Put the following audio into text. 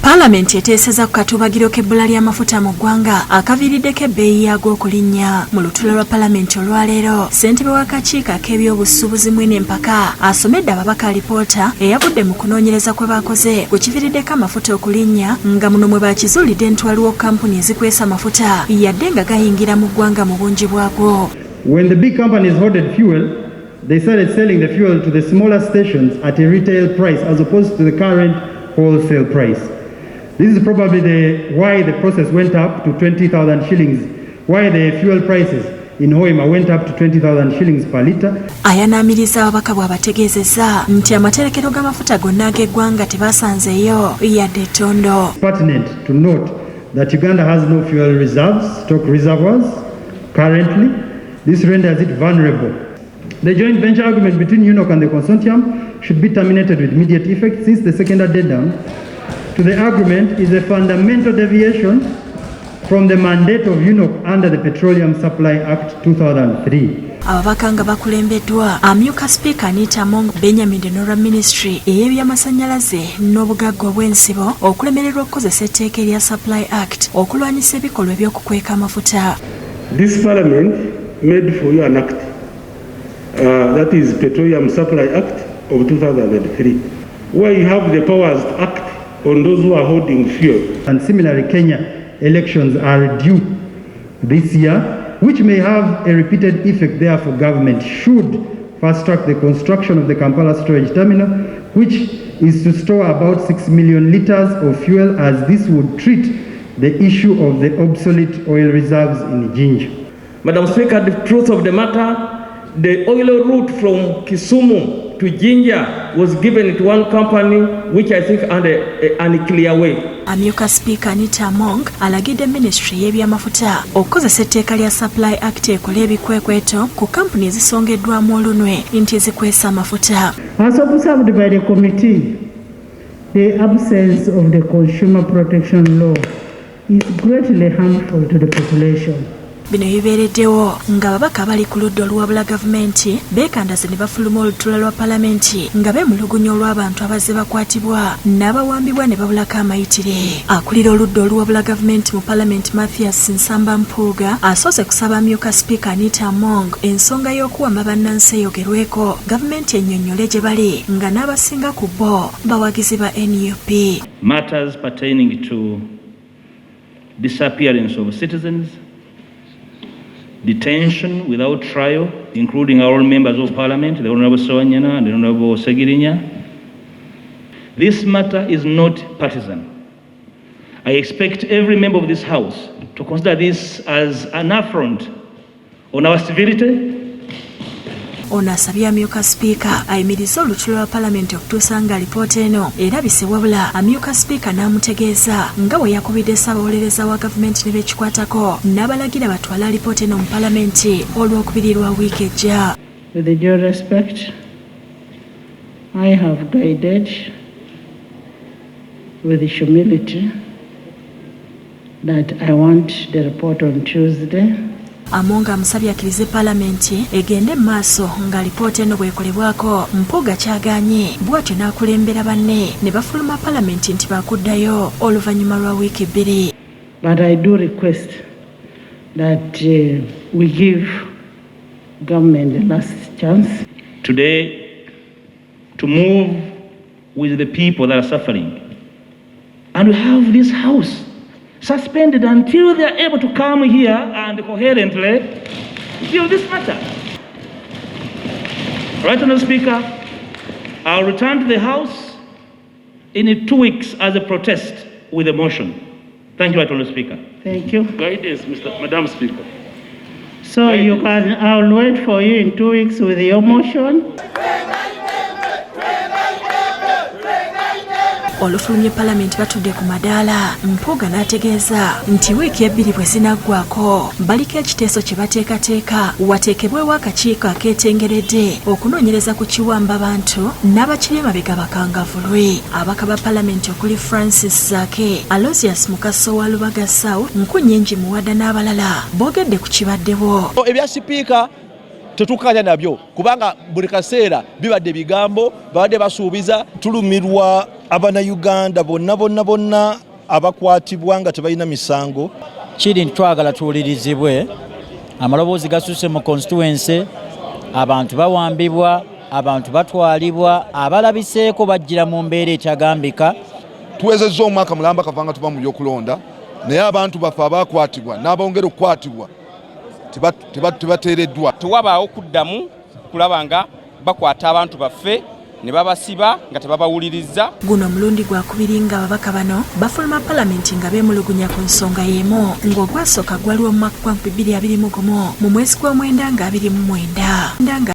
Palamenti eteeseza ku katuubagiro k'ebbula ly'amafuta mu ggwanga akaviiriddeko ebbeeyi yaago okulinnya. Mu lutuula lwa Palamenti olwaleero, Ssentebe w'akakiiko ak'ebyobusuubuzi Mwine Mpaka asomedde Ababaka alipoota eyavudde mu kunoonyereza kwebaakoze ku kiviiriddeko amafuta okulinnya, nga muno mwe baakizuulidde entwaliwo kkampuni ezikwesa amafuta yadde nga gayingira mu ggwanga mu bungi bwagwo. When the big companies hoarded fuel, they started selling the fuel to the smaller stations at a retail price as opposed to the current wholesale price. This is probably why the process went up to 20,000 shillings, why the fuel prices in Hoima went up to 20,000 shillings per litre. Ayanaamiriza Ababaka bw'abategeezezza nti amaterekero g'amafuta gonna ag'eggwanga tebaasanzeeyo yadde ettondo. It's pertinent to note that Uganda has no fuel reserves, stock reservoirs currently. This renders it vulnerable. The joint venture agreement between UNOC and the consortium should be terminated with immediate effect, since the second addendum to the agreement is a fundamental deviation from the mandate of UNOC under the Petroleum Supply Act 2003. Ababaka nga bakulembeddwa amyuka Speaker Anita Among Benjamin Denora Ministry ey'ebyamasannyalaze n'obugagga obw'ensibo okulemererwa okukozesa etteeka erya Supply Act okulwanyisa ebikolwa eby'okukweka amafuta. This Parliament made for you an act, that is Petroleum Supply Act of 2003, where you have the powers to act on those who are holding fuel. And similarly, Kenya elections are due this year, which may have a repeated effect. Therefore, government should fast-track the construction of the Kampala storage terminal, which is to store about 6 million litres of fuel, as this would treat the issue of the obsolete oil reserves in Jinja. Madam Speaker, the truth of the matter, the oil route from Kisumu to Jinja was given to one company, which I think under a clear way. Amyuka Speaker Anita Among alagidde Ministry y'ebyamafuta okukozesa etteeka lya Supply Act ekola ebikwekweto ku kampuni ezisongeddwamu olunwe nti ezikwesa amafuta. As observed by the committee, the absence of the consumer protection law is greatly harmful to the population. Bino webibeereddewo nga Ababaka bali ku ludda oluwabula gavumenti beekandazze ne bafuluma olutuula lwa Palamenti nga beemulugunya olw'abantu abazze bakwatibwa n'abawambibwa ne babulako amayitire. Akulira oludda oluwabula gavumenti mu Palamenti Mathias Nsamba Mpuuga asoose kusaba amyuka Speaker Anita Among ensonga y'okuwamba bannansi eyogerweko gavumenti ennyonnyole gye bali nga n'abasinga ku bo bawagizi ba NUP. Matters pertaining to disappearance of citizens, detention without trial, including our own members of Parliament, the Honourable Sowanyana and the Honourable Segirinya. This matter is not partisan. I expect every member of this House to consider this as an affront on our civility. Ono asabye amyuka Speaker ayimirize olutuula lwa Palamenti okutuusa nga alipoota eno erabise, wabula amyuka Speaker n'amutegeeza nga bwe yakubidde ssaabawolereza wa gavumenti ne bekikwatako n'abalagira batwale alipoota eno mu Palamenti olw'okubiri lwa wiiki ejja. With the due respect, I have guided with humility that I want the report on Tuesday. Among amusabye akkirize Palamenti egende mu maaso nga alipoota eno bw'ekolebwako. Mpuuga kyagaanye bw'atyo n'akulembera banne ne bafuluma Palamenti nti baakuddayo oluvannyuma lwa wiiki bbiri. But I do request that we give government the last chance Today, to move with the people that are suffering. And we have this House suspended until they are able to come here and coherently deal with this matter. Right, Honourable Speaker, I'll return to the House in 2 weeks as a protest with a motion. Thank you, Honourable Speaker. Thank you. Guidance, Madam Speaker. So you can, I'll wait for you in 2 weeks with your motion. Olufulumye Palamenti batudde ku madaala. Mpuuga n'ategeeza nti wiiki ebbiri bwe zinaggwako baliko ekiteeso kye bateekateeka wateekebwewo akakiiko akeetengeredde okunoonyereza ku kiwamba bantu n'abakiri emabega bakangavvulwe. Ababaka ba Palamenti okuli Francis Zaake, Aloysius Mukaso wa Lubaga South, Nkunyingi Muwada n'abalala boogedde ku kibaddewo. Ebya sipiika tetukkaanya nabyo kubanga buli kaseera bibadde bigambo babadde basuubiza. Tulumirwa Abannayuganda bonna abakwatibwa nga tebalina misango. Kiri twagala tuwulirizibwe, amaloboozi gasusse mu constituency, abantu bawambibwa, abantu batwalibwa, abalabiseeko bajjira mu mbeera etagambika. Tuwezezza omwaka mulamba kavanga tuba mu byokulonda, naye abantu baffe abakwatibwa n'abongera okukwatibwa tebateereddwa. Tewabaawo kuddamu kulaba nga bakwata abantu baffe ne babasiba nga tebabawuliriza. Guno mulundi gwakubiri nga ababaka bano bafuluma Palamenti nga beemulugunya ku nsonga y'emu, ng'ogwasooka gwaliwo mu mwaka gwa 2021 mu mwezi gw'Omwenda nga 29.